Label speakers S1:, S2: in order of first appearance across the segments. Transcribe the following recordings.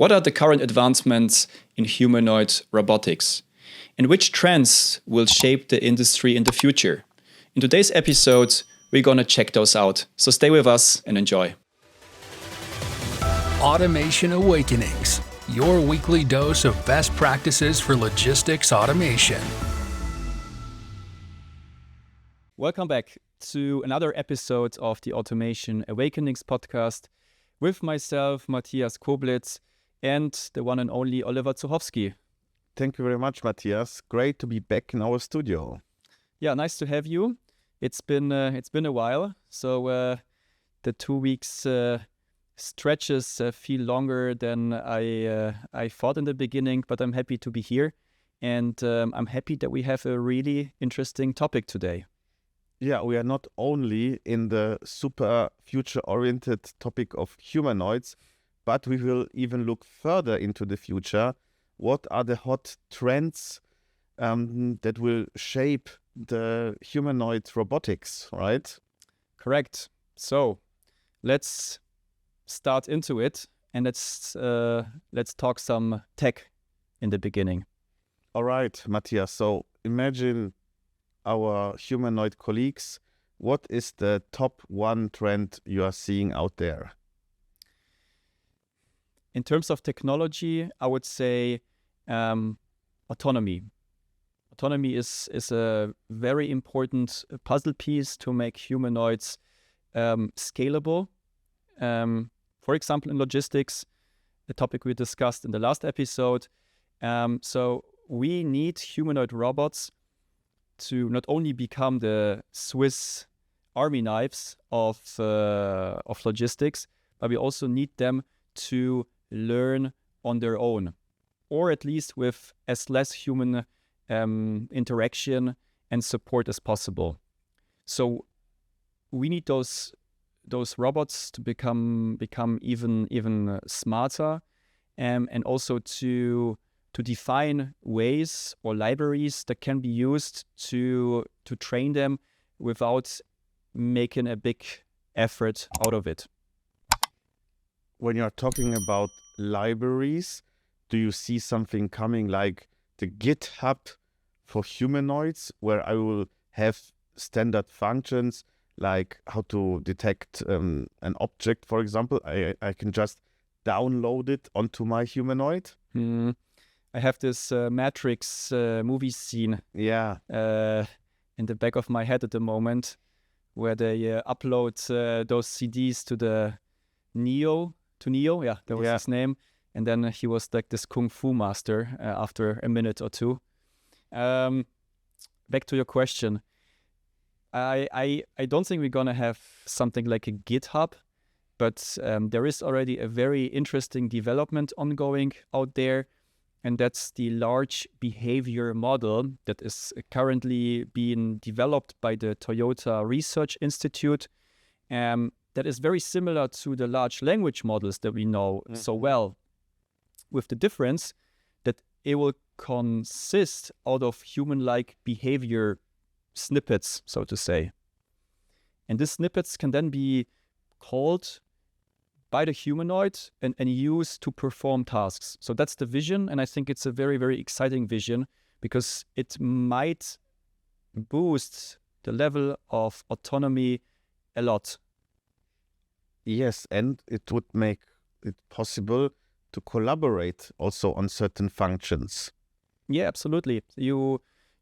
S1: What are the current advancements in humanoid robotics? And which trends will shape the industry in the future? In today's episode, we're going to check those out. So stay with us and enjoy.
S2: Automation Awakenings, your weekly dose of best practices for logistics automation.
S1: Welcome back to another episode of the Automation Awakenings podcast with myself, Matthias Koblitz, and the one and only Oliver Zuchowski.
S3: Thank you very much, Matthias. Great to be back in our studio.
S1: Yeah, nice to have you. It's been a while, so the 2 weeks stretches feel longer than I thought in the beginning, but I'm happy to be here, and I'm happy that we have a really interesting topic today.
S3: Yeah, we are not only in the super future-oriented topic of humanoids, but we will even look further into the future. What are the hot trends that will shape the humanoid robotics, right?
S1: Correct. So let's start into it, and let's talk some tech in the beginning.
S3: All right, Matthias. So imagine our humanoid colleagues. What is the top one trend you are seeing out there?
S1: In terms of technology, I would say autonomy. Autonomy is a very important puzzle piece to make humanoids scalable. For example, in logistics, the topic we discussed in the last episode. So we need humanoid robots to not only become the Swiss Army knives of logistics, but we also need them to learn on their own, or at least with as less human interaction and support as possible. So we need those robots to become even smarter, and also to define ways or libraries that can be used to train them without making a big effort out of it.
S3: When you're talking about libraries, do you see something coming like the GitHub for humanoids, where I will have standard functions like how to detect an object, for example? I can just download it onto my humanoid.
S1: I have this Matrix movie scene in the back of my head at the moment, where they upload those CDs to Neo, yeah, that was his name. And then he was like this kung fu master after a minute or two. Back to your question. I don't think we're going to have something like a GitHub, but there is already a very interesting development ongoing out there. And that's the large behavior model that is currently being developed by the Toyota Research Institute. That is very similar to the large language models that we know so well, with the difference that it will consist out of human-like behavior snippets, so to say. And these snippets can then be called by the humanoid and used to perform tasks. So that's the vision, and I think it's a very, very exciting vision, because it might boost the level of autonomy a lot.
S3: Yes, and it would make it possible to collaborate also on certain functions.
S1: Yeah, absolutely. You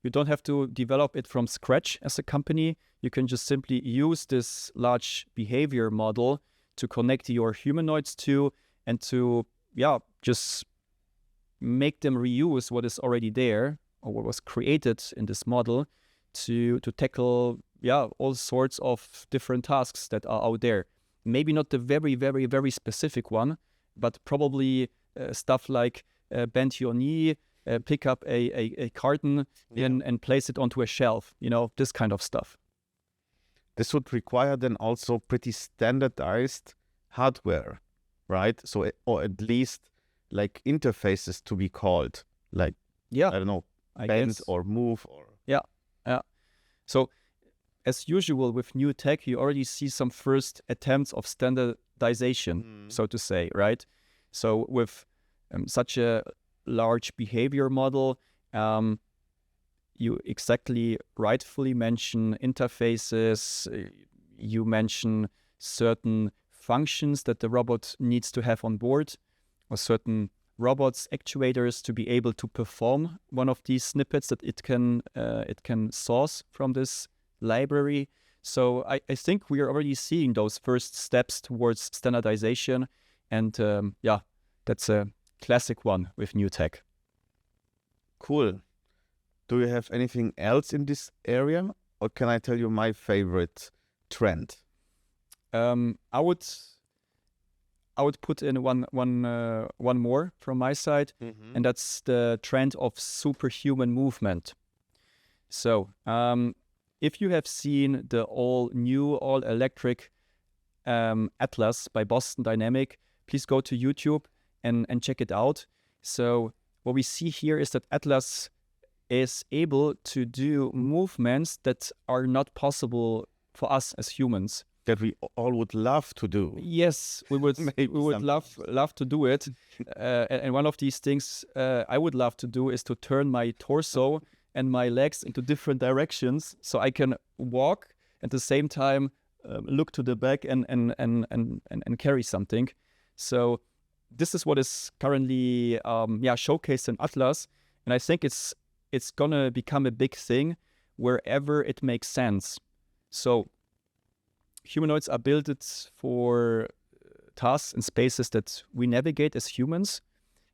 S1: don't have to develop it from scratch as a company. You can just simply use this large behavior model to connect your humanoids to, and to just make them reuse what is already there or what was created in this model to tackle all sorts of different tasks that are out there. Maybe not the very, very, very specific one, but probably stuff like bend your knee, pick up a carton and place it onto a shelf, this kind of stuff.
S3: This would require then also pretty standardized hardware, right? So, or at least like interfaces to be called, like, I don't know, bend or move or...
S1: Yeah. So as usual with new tech, you already see some first attempts of standardization, so to say, right? So with such a large behavior model, you exactly rightfully mention interfaces, you mention certain functions that the robot needs to have on board, or certain robots, actuators to be able to perform one of these snippets that it can source from this library. So I think we are already seeing those first steps towards standardization, and yeah, that's a classic one with new tech.
S3: Cool. Do you have anything else in this area, or can I tell you my favorite trend?
S1: I would put in one more from my side, and that's the trend of superhuman movement. So if you have seen the all new, all electric Atlas by Boston Dynamic, please go to YouTube and check it out. So what we see here is that Atlas is able to do movements that are not possible for us as humans.
S3: That we all would love to do.
S1: Yes, we would love to do it. And one of these things I would love to do is to turn my torso and my legs into different directions, so I can walk at the same time, look to the back and carry something. So this is what is currently showcased in Atlas, and I think it's gonna become a big thing wherever it makes sense. So humanoids are built for tasks and spaces that we navigate as humans,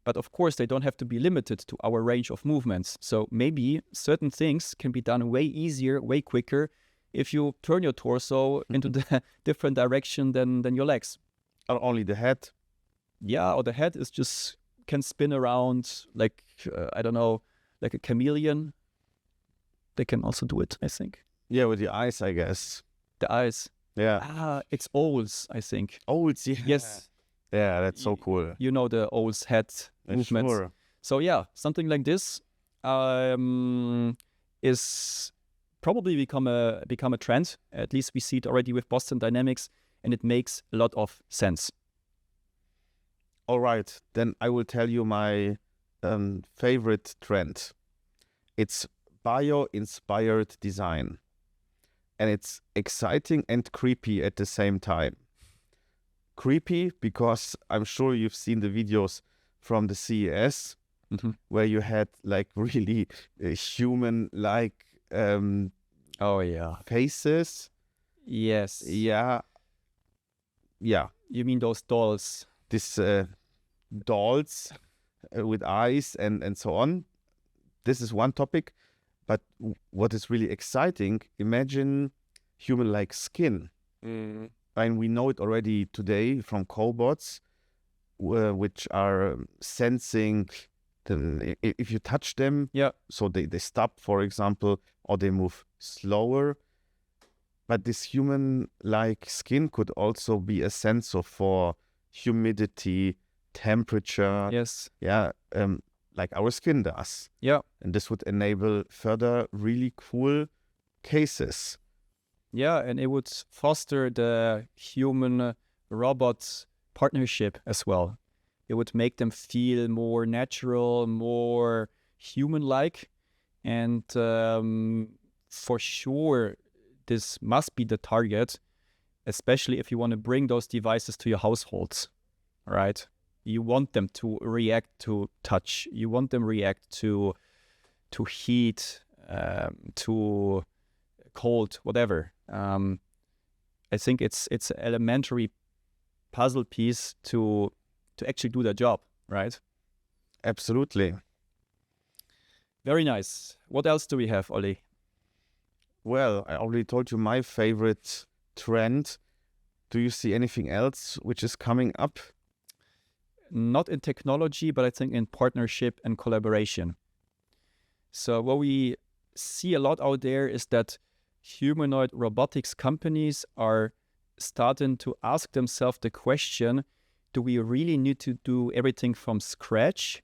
S1: but of course they don't have to be limited to our range of movements. So maybe certain things can be done way easier, way quicker if you turn your torso into the different direction than your legs.
S3: Or only the head.
S1: Yeah, or the head is just can spin around like I don't know, like a chameleon. They can also do it, I think.
S3: Yeah, with the eyes, I guess.
S1: The eyes.
S3: Yeah.
S1: It's owls, I think.
S3: Owls, yeah.
S1: Yes.
S3: Yeah, that's so cool.
S1: You know the owl's head movements.
S3: Sure.
S1: So yeah, something like this is probably become a trend. At least we see it already with Boston Dynamics, and it makes a lot of sense.
S3: All right, then I will tell you my favorite trend. It's bio-inspired design. And it's exciting and creepy at the same time. Creepy because I'm sure you've seen the videos from the CES where you had like really human-like faces.
S1: Yes.
S3: Yeah.
S1: You mean those dolls?
S3: This dolls with eyes and so on. This is one topic. But what is really exciting, imagine human-like skin. And we know it already today from cobots, which are sensing if you touch them, so they stop, for example, or they move slower. But this human-like skin could also be a sensor for humidity, temperature.
S1: Yes.
S3: Yeah. Like our skin does.
S1: Yeah.
S3: And this would enable further really cool cases.
S1: Yeah, and it would foster the human-robot partnership as well. It would make them feel more natural, more human-like. And for sure, this must be the target, especially if you want to bring those devices to your households, right? You want them to react to touch. You want them react to heat, to cold, whatever. I think it's an elementary puzzle piece to actually do their job, right?
S3: Absolutely.
S1: Very nice. What else do we have, Olli?
S3: Well, I already told you my favorite trend. Do you see anything else which is coming up?
S1: Not in technology, but I think in partnership and collaboration. So what we see a lot out there is that humanoid robotics companies are starting to ask themselves the question, do we really need to do everything from scratch,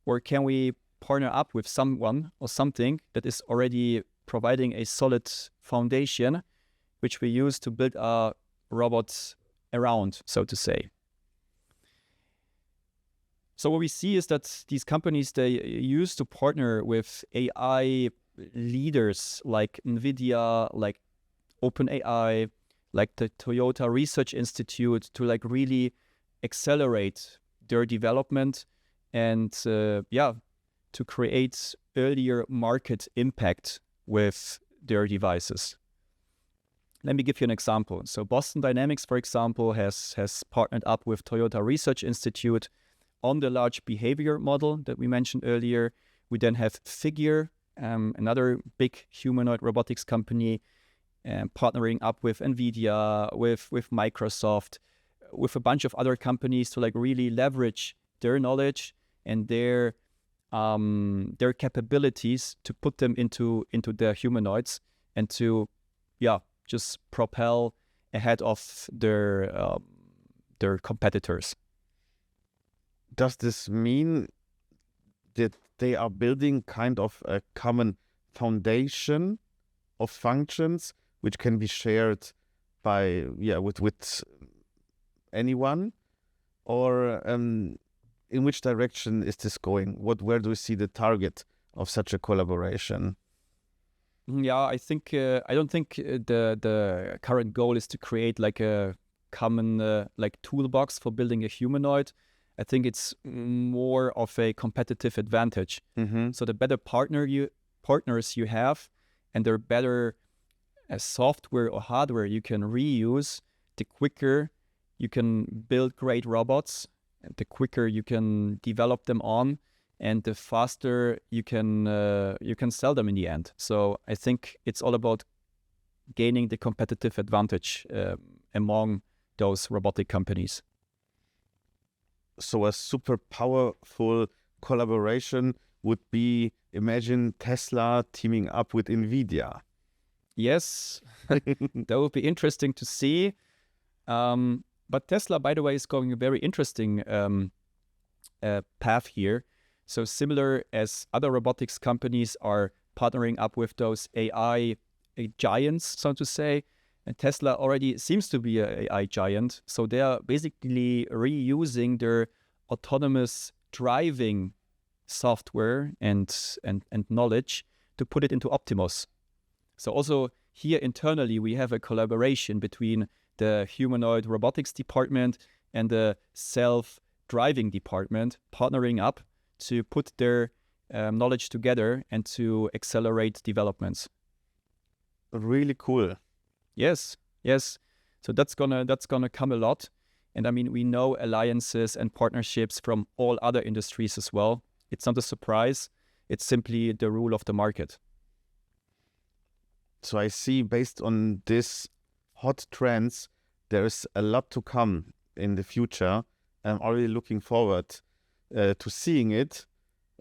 S1: or can we partner up with someone or something that is already providing a solid foundation, which we use to build our robots around, so to say. So what we see is that these companies, they used to partner with AI leaders like NVIDIA, like OpenAI, like the Toyota Research Institute, to like really accelerate their development and to create earlier market impact with their devices. Let me give you an example. So Boston Dynamics, for example, has partnered up with Toyota Research Institute on the large behavior model that we mentioned earlier. We then have Figure, another big humanoid robotics company, partnering up with NVIDIA, with Microsoft, with a bunch of other companies to like really leverage their knowledge and their capabilities to put them into their humanoids and to just propel ahead of their competitors.
S3: Does this mean that they are building kind of a common foundation of functions which can be shared by with anyone, or in which direction is this going? Where do you see the target of such a collaboration?
S1: Yeah, I think I don't think the current goal is to create like a common like toolbox for building a humanoid. I think it's more of a competitive advantage. So the better partners you have, and the better software or hardware you can reuse, the quicker you can build great robots, and the quicker you can develop them on, and the faster you can sell them in the end. So I think it's all about gaining the competitive advantage among those robotic companies.
S3: So a super powerful collaboration would be, imagine Tesla teaming up with NVIDIA.
S1: Yes, that would be interesting to see. But Tesla, by the way, is going a very interesting path here. So similar as other robotics companies are partnering up with those AI giants, so to say, and Tesla already seems to be an AI giant. So they are basically reusing their autonomous driving software and knowledge to put it into Optimus. So also here internally, we have a collaboration between the humanoid robotics department and the self-driving department, partnering up to put their knowledge together and to accelerate developments.
S3: Really cool.
S1: Yes. So that's gonna come a lot. And I mean, we know alliances and partnerships from all other industries as well. It's not a surprise. It's simply the rule of the market.
S3: So I see, based on this hot trends, there's a lot to come in the future. I'm already looking forward to seeing it,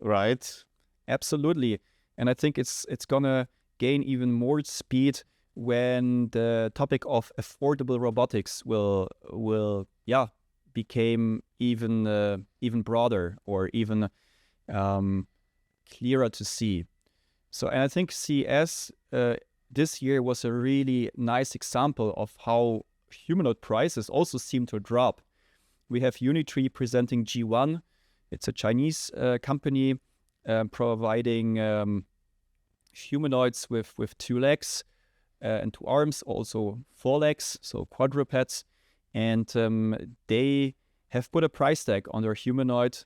S3: right?
S1: Absolutely. And I think it's gonna gain even more speed when the topic of affordable robotics will became even broader or even clearer to see. So, and I think CES this year was a really nice example of how humanoid prices also seem to drop. We have Unitree presenting G1. It's a Chinese company providing humanoids with 2 legs and 2 arms, also 4 legs, so quadrupeds. And they have put a price tag on their humanoid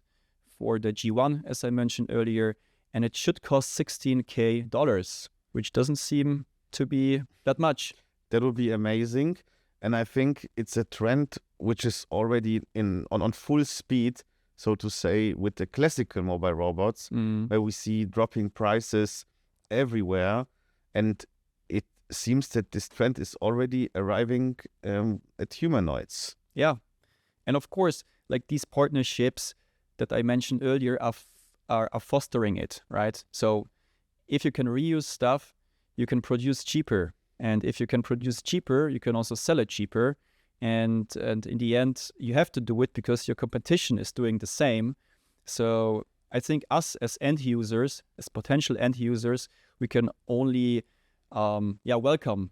S1: for the G1, as I mentioned earlier, and it should cost $16,000, which doesn't seem to be that much.
S3: That would be amazing. And I think it's a trend which is already on full speed, so to say, with the classical mobile robots, where we see dropping prices everywhere. And it seems that this trend is already arriving at humanoids.
S1: Yeah. And of course, like these partnerships that I mentioned earlier are fostering it, right? So if you can reuse stuff, you can produce cheaper. And if you can produce cheaper, you can also sell it cheaper. And in the end, you have to do it because your competition is doing the same. So I think us as end users, as potential end users, we can only welcome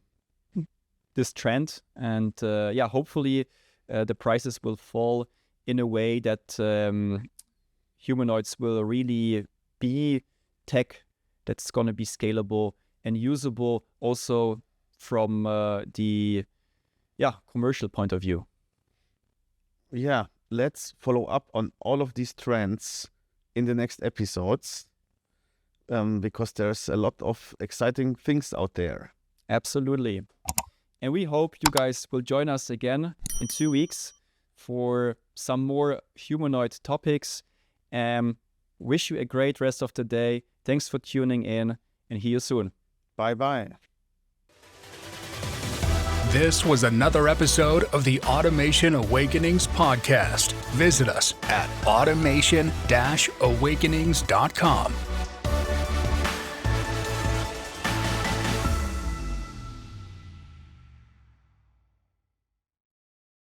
S1: this trend. And hopefully the prices will fall in a way that humanoids will really be tech that's going to be scalable and usable also from the commercial point of view.
S3: Yeah, let's follow up on all of these trends in the next episodes, because there's a lot of exciting things out there.
S1: Absolutely. And we hope you guys will join us again in 2 weeks for some more humanoid topics. Wish you a great rest of the day. Thanks for tuning in, and see you soon.
S3: Bye-bye.
S2: This was another episode of the Automation Awakenings podcast. Visit us at automation-awakenings.com.